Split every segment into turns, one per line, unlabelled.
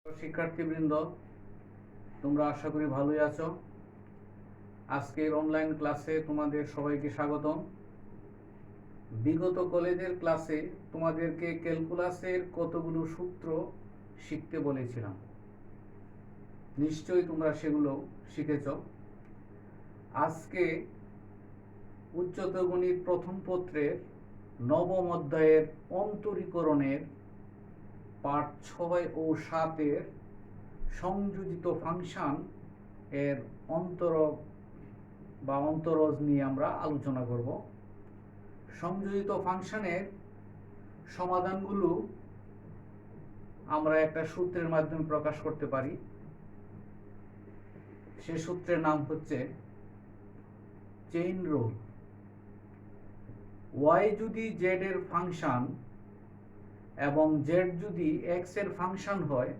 শিক্ষার্থীবৃন্দ, তোমরা আশা করি ভালোই আছো। আজকের অনলাইন ক্লাসে তোমাদের সবাইকে স্বাগতম। বিগত কলেজের ক্লাসে তোমাদেরকে ক্যালকুলাসের কতগুলো সূত্র শিখতে বলেছিলাম, নিশ্চয়ই তোমরা সেগুলো শিখেছ। আজকে উচ্চতর গণিত প্রথম পত্রের নবম অধ্যায়ের অন্তরীকরণের পাঠ 6 ও 7 সংযোজিত ফাংশন এর অন্তরজ নিয়ে আমরা আলোচনা করব। সংযোজিত ফাংশনের সমাধানগুলো আমরা একটা সূত্রের মাধ্যমে প্রকাশ করতে পারি। সে সূত্রের নাম হচ্ছে চেইন রুল। y যদি z এর ফাংশন এবং z যদি x এর ফাংশন হয়,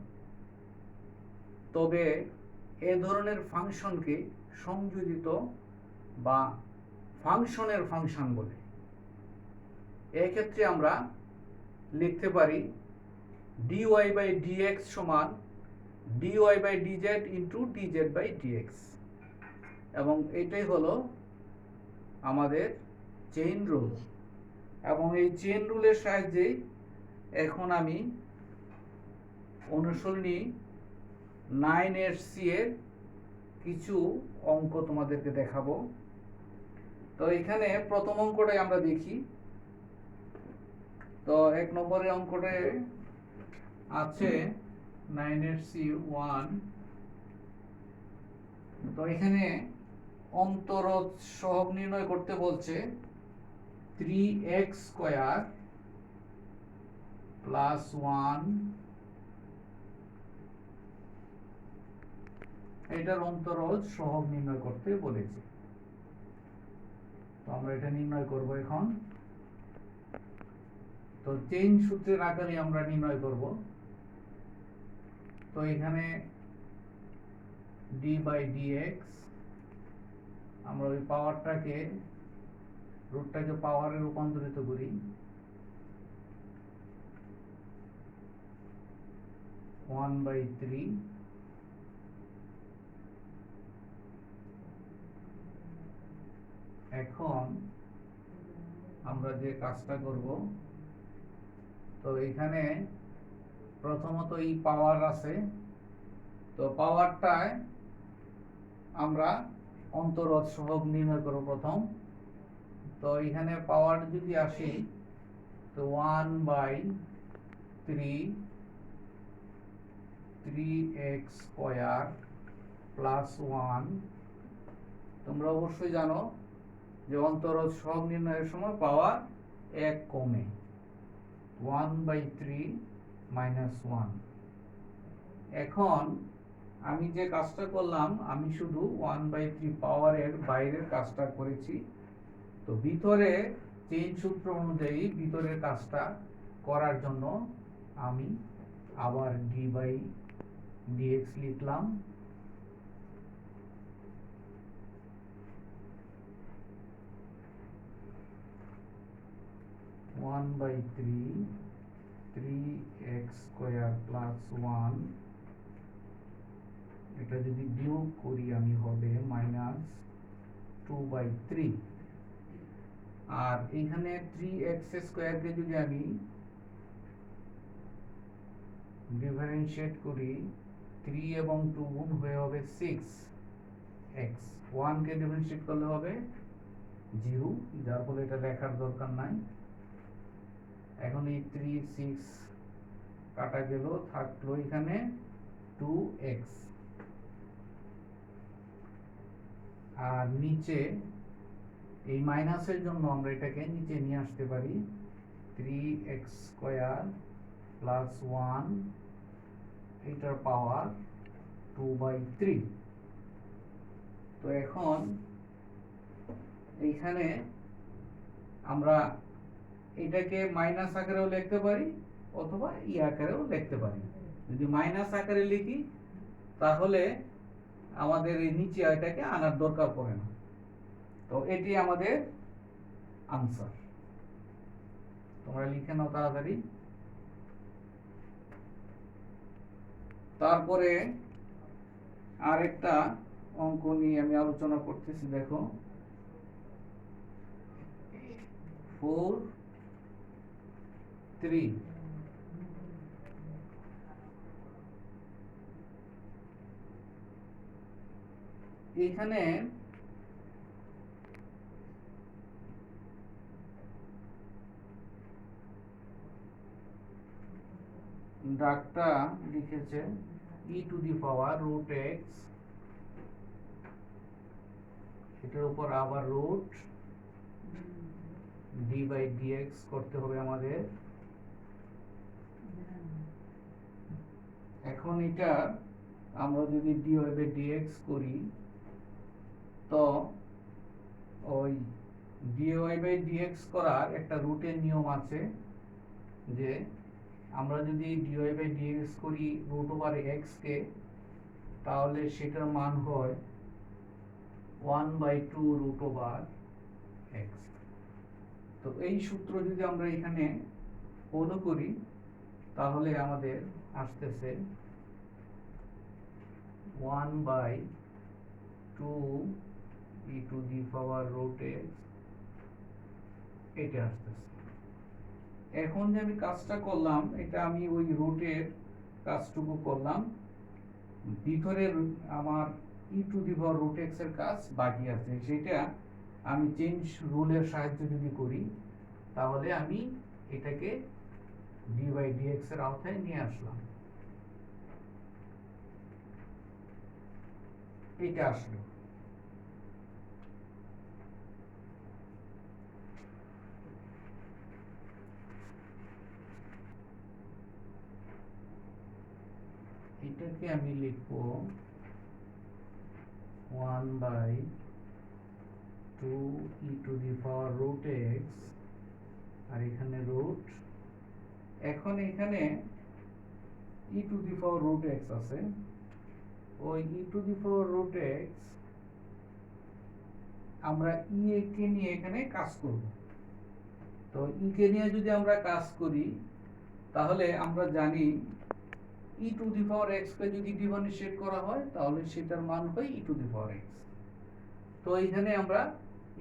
তবে এ ধরনের ফাংশনকে সংযোজিত বা ফাংশনের ফাংশন বলে। এক্ষেত্রে আমরা লিখতে পারি dy বাই dx সমান dy by dz into dz by dx, এবং এটাই হলো আমাদের চেইন রুল। এবং এই চেইন রুলের সাহায্যে এখন আমি অনুশীলনী 9C এর কিছু অঙ্ক তোমাদেরকে দেখাবো। তো এখানে প্রথম অঙ্কটাই আমরা দেখি। তো 1 নম্বরের অঙ্কটা আছে 9C1। তো এখানে অন্তরজ সহগ নির্ণয় করতে বলছে 3x স্কয়ার প্লাস 1, এটার অন্তরজ সহগ নির্ণয় করতে বলেছে। তো আমরা এটা নির্ণয় করব এখন। তো চেইন সূত্রের আকারে আমরা নির্ণয় করব। তো এখানে d বাই dx, আমরা ওই পাওয়ারটাকে রুটটাকে পাওয়ারে রূপান্তরিত করি। 1/3 এখন আমরা যে কাজটা করব, তো এখানে প্রথমত এই পাওয়ার আছে, তো পাওয়ারটায় আমরা অন্তরজ সহগ নির্ণয় করব প্রথম। তো এখানে পাওয়ার যদি আসি, তো 1/3 3x স্কয়ার প্লাস 1। তোমরা অবশ্যই জানো যে অন্তরজ সহগ নির্ণয়ের সময় পাওয়ার 1 কমে, 1/3 মাইনাস 1। এখন আমি যে কাজটা করলাম, আমি শুধু 1/3 পাওয়ারের বাইরের কাজটা করেছি। তো ভিতরে চেইন সূত্র অনুযায়ী ভিতরের কাজটা করার জন্য আমি আবার d বাই dx লিখলাম। One by three x square plus 1, এটা যদি বিয়োগ করি আমি হবে -2/3। আর এখানে 3x স্কয়ারকে যদি আমি ডিফারেন্সিয়েট করি, 3 এবং 2 গুণ হয়ে হবে 6x, 1 কে ডিফারেন্সিয়েট করলে হবে 0, যার ফলে এটা লেখার দরকার নাই। এখন এই 3 6 কাটা গেল, থাকলো এখানে 2x। আর নিচে এই মাইনাসের জন্য আমরা এটাকে নিচে নিয়ে আসতে পারি, 3x স্কয়ার প্লাস 1, এটার পাওয়ার 2/3। তো এখন এইখানে আমরা এটাকে মাইনাস আকারেও লিখতে পারি অথবা ই আকারেও লিখতে পারি। যদি মাইনাস আকারে লিখি তাহলে আমাদের এই নিচে এটাকে আনার দরকার পড়ে না। তো এটি আমাদের আনসার। তোমরা লিখে নাও তাড়াতাড়ি। তারপরে আরেকটা অঙ্ক নিয়ে আমি আলোচনা করতেছি, দেখো 4 3 এখানে ডাকটা লিখেছে e⁻√x, এটার উপর আবার রুট d/dx করতে হবে আমাদের। এখন এটা আমরা যদি dy/dx করি, তো ওই dy/dx করার একটা রুটের নিয়ম আছে, যে আমরা যদি dy/dx করি √x কে, তাহলে সেটার মান হয় 1/2 √x। তো এই সূত্র যদি আমরা এখানে ফলো করি, তাহলে আমাদের আসতেছে 1/2 e⁻√x, এটা আসতেছে। এখন যে আমি কাজটা করলাম, এটা আমি ওই রুটের কাজটুকু করলাম, ভিতরে আমার e⁻√x এর কাজ বাকি আছে। সেটা আমি চেঞ্জ রুলের সাহায্যে যদি করি, তাহলে আমি এটাকে d/dx এর আওতায় নিয়ে আসলাম, এটা আসলো। এটাকে আমি লিখবো 1/2 e⁻√x, আর এখানে রুট। এখন এখানে e⁻√x আছে, ওই e⁻√x আমরা কে নিয়ে এখানে কাজ করব। তো কে নিয়ে যদি আমরা কাজ করি, তাহলে আমরা জানি e⁻x কে যদি ডিফারেন্সিয়েট করা হয়, তাহলে সেটার মান হয় e⁻x। তো এখানে আমরা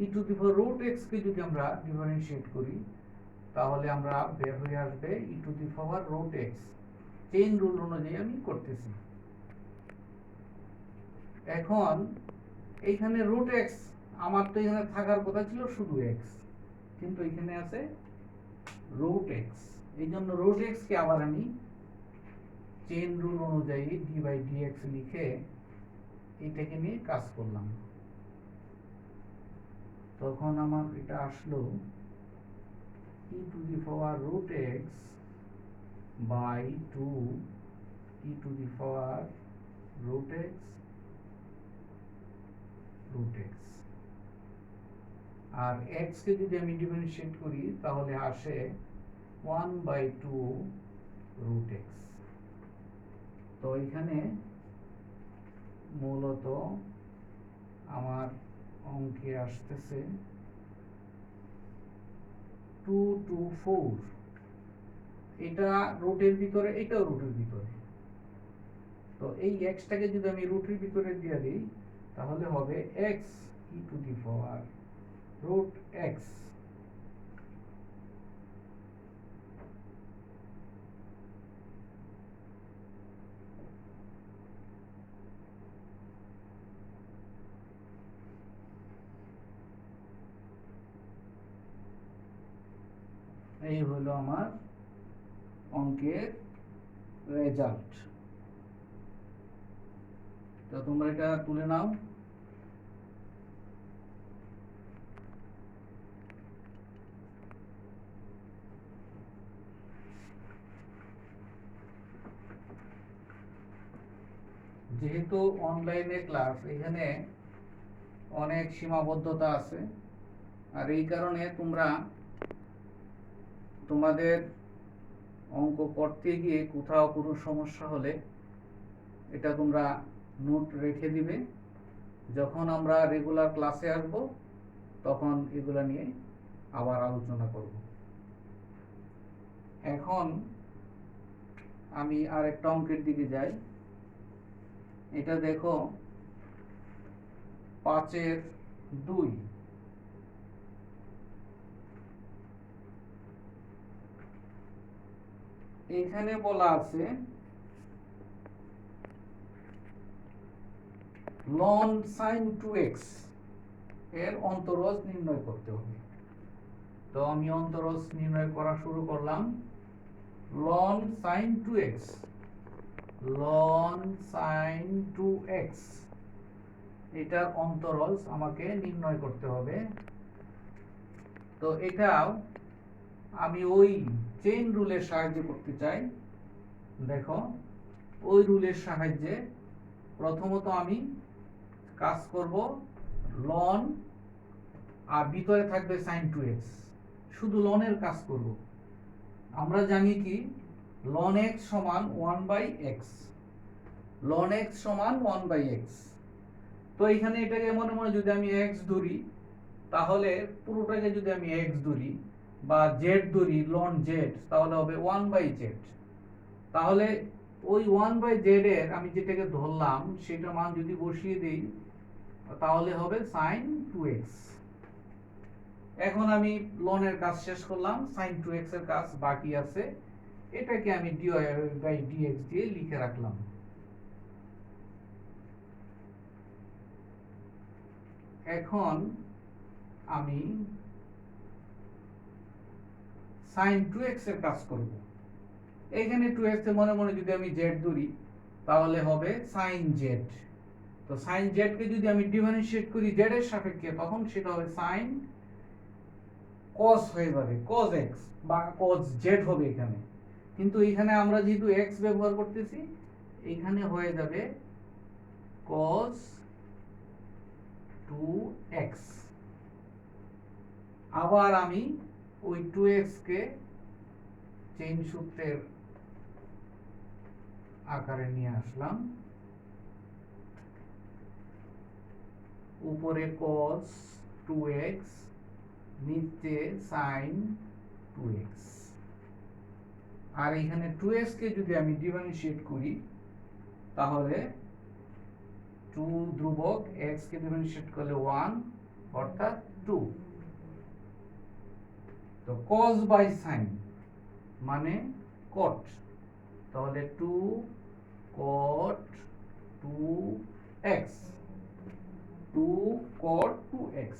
e⁻√x কে যদি আমরা ডিফারেন্সিয়েট করি, তাহলে আমরা বের হয়ে আসবে e⁻√x। চেইন রুল অনুযায়ী আমি করতেছি। এখন এইখানে √x আমার তো এখানে থাকার কথা ছিল শুধু x, কিন্তু এখানে আছে √x। এই জন্য √x কে আবার আমি চেইন রুল অনুযায়ী d/dx লিখে এটাকে নিয়ে কাজ করলাম। তখন আমার এটা আসলো e⁻√x by 2 e⁻√x √x। R x কে যদি আমি ডিফারেন্সিয়েট করি, তাহলে আসে 1/2 √x। তো এখানে মূলত আমার অঙ্কে আসতেছে 2 2 4। এটা রুটের ভিতরে, এটাও রুটের ভিতরে। তো এই x টাকে যদি আমি রুটের ভিতরে দিয়ে দিই, তাহলে হবে x e⁻√x। এই হলো আমার অঙ্কের রেজাল্ট। তো তোমরা এটা তুলে নাও। যেহেতু অনলাইনে ক্লাস, এখানে অনেক সীমাবদ্ধতা আছে, আর এই কারণে তোমরা তোমাদের অঙ্ক করতে গিয়ে কোথাও কোনো সমস্যা হলে এটা তোমরা নোট রেখে দিবে। যখন আমরা রেগুলার ক্লাসে আসব, তখন এগুলা নিয়ে আবার আলোচনা করব। এখন আমি আরেকটা অঙ্কের দিকে যাই। এটা দেখো 5/2। এখানে বলা আছে লন sin 2x এর অন্তরজ নির্ণয় করতে হবে। তো আমি অন্তরজ নির্ণয় করা শুরু করলাম। Loan sin 2x, loan sin 2x এটার অন্তরজ আমাকে নির্ণয় করতে হবে। তো এটাও আমি ওই চেইন রুলের সাহায্যে করতে চাই। দেখো, ওই রুলের সাহায্যে প্রথমত আমি কাজ করব লন, আর ভিতরে থাকবে sin 2x, শুধু লনের কাজ করব। আমরা জানি কি ln x সমান 1/x, ln x সমান 1/x। তো এখানে এটাকে মনে মনে যদি আমি x ধরি, তাহলে পুরোটাকে যদি আমি x ধরি বা z ধরি ln z, তাহলে হবে 1/z। তাহলে ওই 1/z এর আমি যেটাকে ধরলাম সেটা মান যদি বসিয়ে দেই, তাহলে হবে sin 2x। এখন আমি ln এর কাজ শেষ করলাম, sin 2x এর কাজ বাকি আছে। এটাকে আমি dy/dx দিয়ে লিখে রাখলাম। এখন আমি sin 2x এর কাজ করব। এখানে 2x এর মনে মনে যদি আমি z ধরি, তাহলে হবে sin z। তো sin z কে যদি আমি ডিফারেন্সিয়েট করি z এর সাপেক্ষে, তখন সেটা হবে sin cos হয়ে যাবে, cos x বা cos z হবে এখানে। কিন্তু এখানে আমরা যেহেতু x ব্যবহার করতেছি, এখানে হয়ে যাবে cos 2x। আবার আমি ওই 2x কে চেইন সূত্রের আকারে নিয়ে আসলাম। উপরে cos 2x, নিচে sin 2x। আর এখানে 2x কে যদি আমি ডিফারেন্সিয়েট করি, তাহলে 2 ধ্রুবক x কে ডিফারেন্সিয়েট করলে 1, অর্থাৎ 2। তো cos বাই sin মানে cot, তাহলে 2 cot 2x, 2 cot 2x।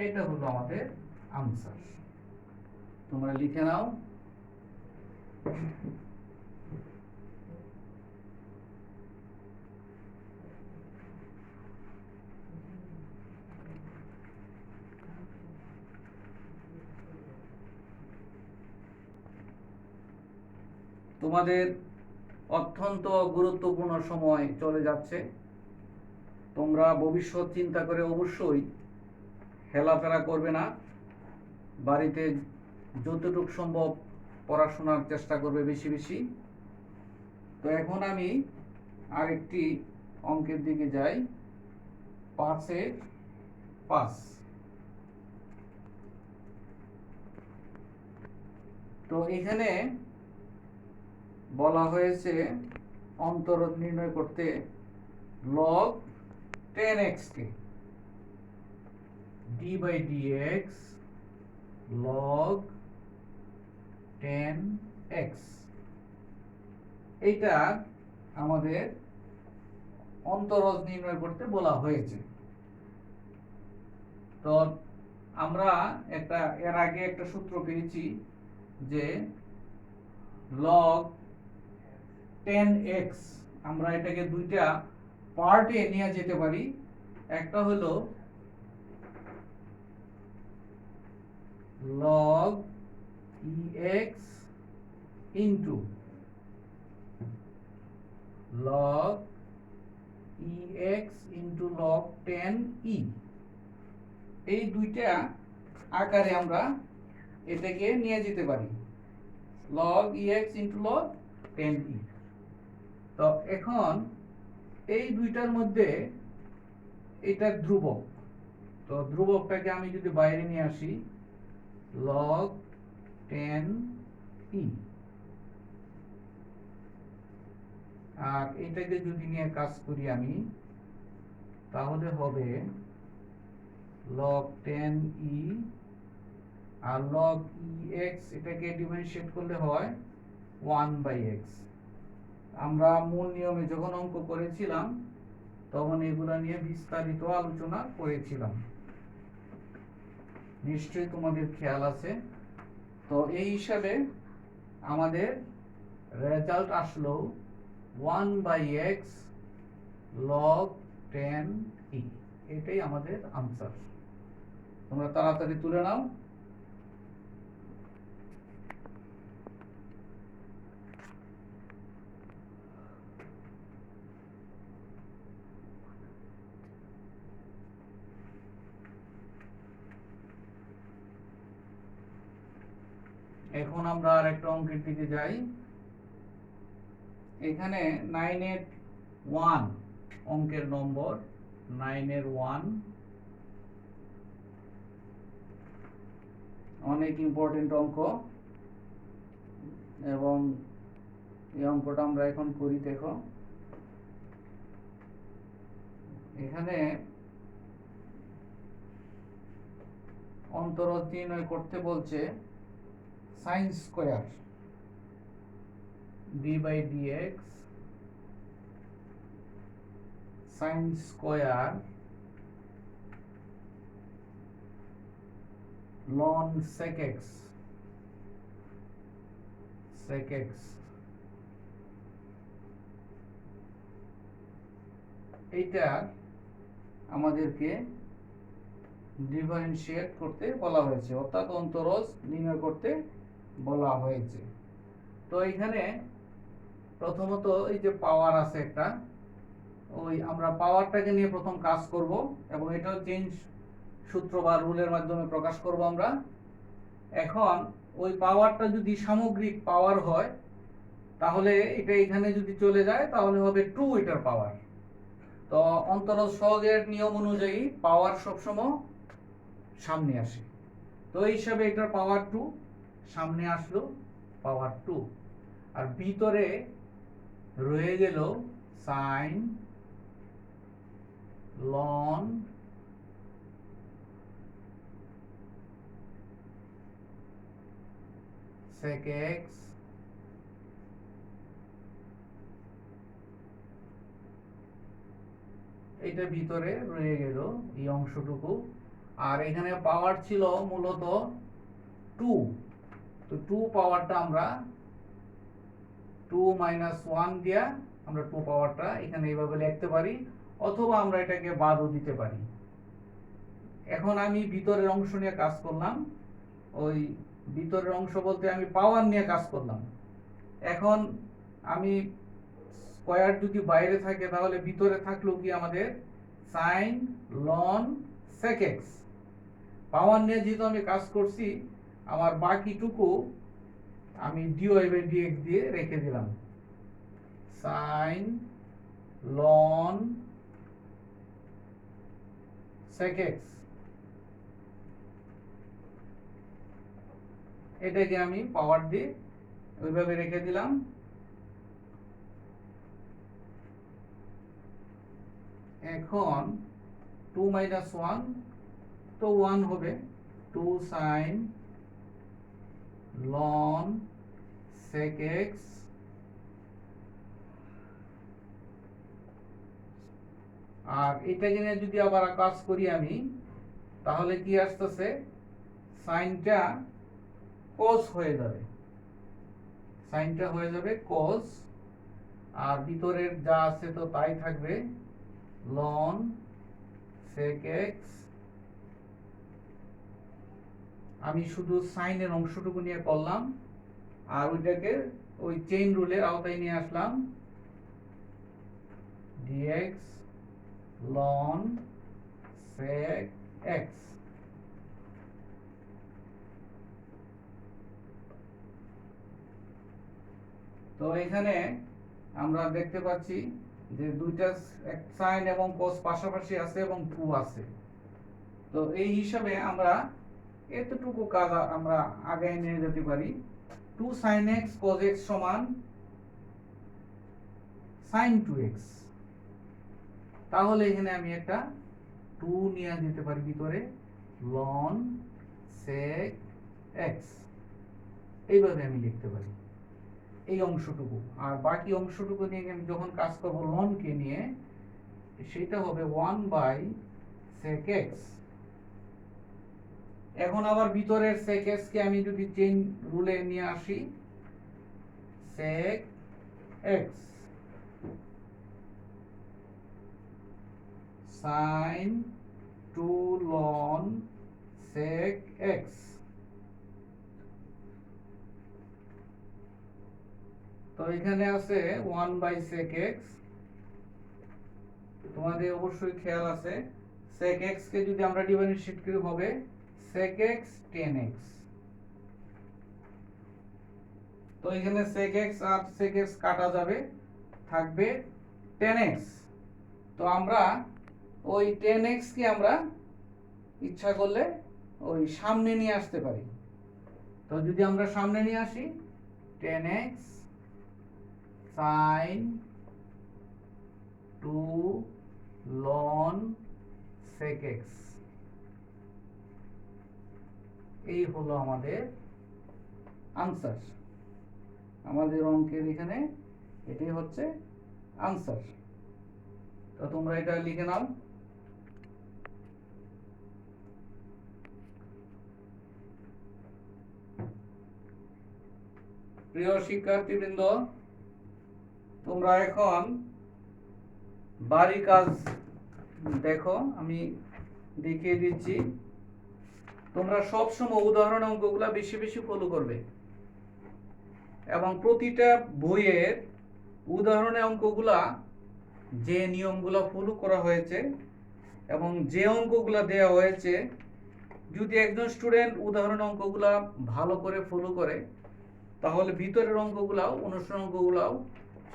এটা হলো আমাদের আনসার। তোমরা লিখে নাও। তোমাদের অত্যন্ত গুরুত্বপূর্ণ সময় চলে যাচ্ছে। তোমরা ভবিষ্যৎ চিন্তা করে অবশ্যই হেলাফেলা করবে না। বাড়িতে যতটুকু সম্ভব পড়াশোনার চেষ্টা করবে বেশি বেশি। তো এখন আমি আরেকটি অঙ্কের দিকে যাই, 5/5। তো এখানে বলা হয়েছে অন্তরজ নির্ণয় করতে log 10x কে d/dx log 10x, এইটা আমাদের অন্তরজ নির্ণয় করতে বলা হয়েছে। তো আমরা এর আগে একটা সূত্র পেয়েছি যে log 10x, আমরা এটাকে দুইটা পার্টে নিয়ে যেতে পারি। একটা হলো log ex into log ex into log 10e। এই দুইটা আকারে আমরা এটাকে নিয়ে যেতে পারি, log ex into log 10e। তো এখন এই দুইটার মধ্যে এটা ধ্রুবক, তো ধ্রুবকটাকে আমি যদি বাইরে নিয়ে আসি, log 10e। আর এটাকে যদি নিয়ে কাজ করি আমি, তাহলে হবে log 10e, আর log ex এটাকে ডিফারেন্সিয়েট করলে হয় 1/x। আমরা মূল নিয়মে যখন অঙ্ক করেছিলাম তখন এগুলা নিয়ে বিস্তারিত আলোচনা করেছিলাম, নিশ্চয়ই তোমাদের খেয়াল আছে। তো এই হিসাবে আমাদের রেজাল্ট আসলো 1/x log 10e, এটাই আমাদের আনসার। তোমরা তাড়াতাড়ি তুলে নাও। এখন আমরা আরেকটা অঙ্কের দিকে যাই। এখানে 9 এর 1 অঙ্কের নম্বর, 9 এর 1 অনেক ইম্পর্টেন্ট অঙ্ক, এবং এই অঙ্কটা আমরা এখন করি। দেখো এখানে অন্তরজ নির্ণয় করতে বলছে sin square d/dx sin square ln sec x এইটা আমাদেরকে ডিফারেন্সিয়েট করতে বলা হয়েছে, অর্থাৎ অন্তরজ নির্ণয় করতে বলা হয়েছে। তো এখানে প্রথমত এই যে পাওয়ার আছে একটা, ওই আমরা পাওয়ারটাকে নিয়ে প্রথম কাজ করব, এবং এটাও চেঞ্জ সূত্র বা রুলের মাধ্যমে প্রকাশ করব আমরা। এখন ওই পাওয়ারটা যদি সামগ্রিক পাওয়ার হয় তাহলে এটা এখানে যদি চলে যায় তাহলে হবে 2 এটার পাওয়ার। তো অন্তরজ সহগের নিয়ম অনুযায়ী পাওয়ার সবসময় সামনে আসে, তো এই হিসাবে এটার পাওয়ার 2 সামনে আসলো, পাওয়ার 2। আর ভিতরে রয়ে গেল sin ln sec x এটা ভিতরে রয়ে গেল এই অংশটুকু। আর এখানে পাওয়ার ছিল মূলত 2, তো 2 পাওয়ারটা আমরা 2 - 1 দিয়া আমরা 2 পাওয়ারটা এখানে এইভাবে লিখতে পারি, অথবা আমরা এটাকে বাদও দিতে পারি। এখন আমি ভিতরের অংশ নিয়ে কাজ করলাম, ওই ভিতরের অংশ বলতে আমি পাওয়ার নিয়ে কাজ করলাম। এখন আমি স্কয়ার যদি বাইরে থাকে তাহলে ভিতরে থাকলো কি আমাদের sin ln sec x। পাওয়ার নিয়ে যেহেতু আমি কাজ করছি, আমার বাকিটুকু আমি dy/dx দিয়ে রেখে দিলাম, sin ln sec x। এটাকে আমি পাওয়ার দিয়ে ওইভাবে রেখে দিলাম। এখন 2 - 1 তো 1 হবে, 2 sin ln sec x আর এটাকে নিয়ে যদি আবার কাজ করি আমি, তাহলে কি আসতেছে, সাইনটা cos হয়ে যাবে, সাইনটা হয়ে যাবে cos, আর ভিতরের যা আছে তো তাই থাকবে, ln sec x। আমি শুধু সাইনের অংশটুকু নিয়ে করলাম, আর ওইটাকে ওই চেইন রুলের আওতায় নিয়ে আসলাম, dx ln sec x। তো এখানে আমরা দেখতে পাচ্ছি যে দুইটা সাইন এবং cos পাশাপাশি আছে এবং 2 আছে। তো এই হিসাবে আমরা এতটুকু কাজ আমরা আগে নিয়ে যেতে পারি। 2 sin x cos x সমান sin 2x, তাহলে এখানে আমি একটা 2 নিয়ে দিতে পারি ভিতরে, ln sec x, এইভাবে আমি লিখতে পারি এই অংশটুকু। আর বাকি অংশটুকু নিয়ে আমি যখন কাজ করব ln কে নিয়ে, সেটা হবে 1 বাই sec x। এখন আবার ভিতরের sec x কে আমি যদি চেইন রুলে নিয়ে আসি, sec x sin 2 ln sec x, তো এখানে আছে 1 বাই sec x। তোমাদের অবশ্যই খেয়াল আছে sec x কে যদি আমরা ডিফারেন্সিয়েট করি হবে sec x tan x, তো এখানে sec x আর sec x কাটা যাবে, থাকবে tan x। তো আমরা ওই tan x কে আমরা ইচ্ছা করলে ওই সামনে নিয়ে আসতে পারি। তো যদি আমরা সামনে নিয়ে আসি, tan x sin 2 ln sec x, এই হলো আমাদের আনসার। আমাদের অঙ্কের এখানে এটাই হচ্ছে আনসার। তো তোমরা এটা লিখে নাও। প্রিয় শিক্ষার্থীবৃন্দ, তোমরা এখন বাড়ির কাজ দেখো, আমি দেখিয়ে দিচ্ছি। তোমরা সবসময় উদাহরণ অঙ্কগুলা বেশি বেশি ফলো করবে, এবং প্রতিটা বইয়ের উদাহরণের অঙ্কগুলা যে নিয়মগুলো ফলো করা হয়েছে এবং যে অঙ্কগুলা দেওয়া হয়েছে, যদি একজন স্টুডেন্ট উদাহরণ অঙ্কগুলা ভালো করে ফলো করে, তাহলে ভিতরের অঙ্কগুলাও, অনুশীলন অঙ্কগুলাও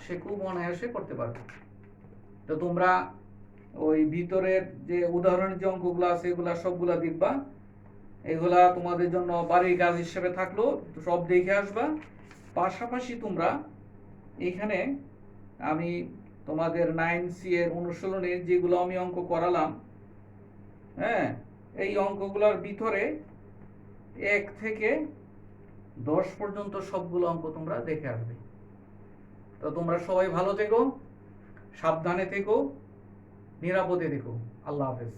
সে খুব অনায়াসে করতে পারবে। তো তোমরা ওই ভিতরের যে উদাহরণের যে অঙ্কগুলো আছে এগুলা সবগুলা দেখবা, এগুলা তোমাদের জন্য বাড়ির কাজ হিসেবে থাকলো, সব দেখে আসবা। পাশাপাশি তোমরা এখানে আমি তোমাদের 9C এর অনুশীলনে যেগুলো আমি অঙ্ক করালাম, হ্যাঁ, এই অঙ্কগুলোর ভিতরে 1 থেকে 10 পর্যন্ত সবগুলো অঙ্ক তোমরা দেখে আসবে। তো তোমরা সবাই ভালো থেকো, সাবধানে থেকো, নিরাপদে থেকো। আল্লাহ হাফেজ।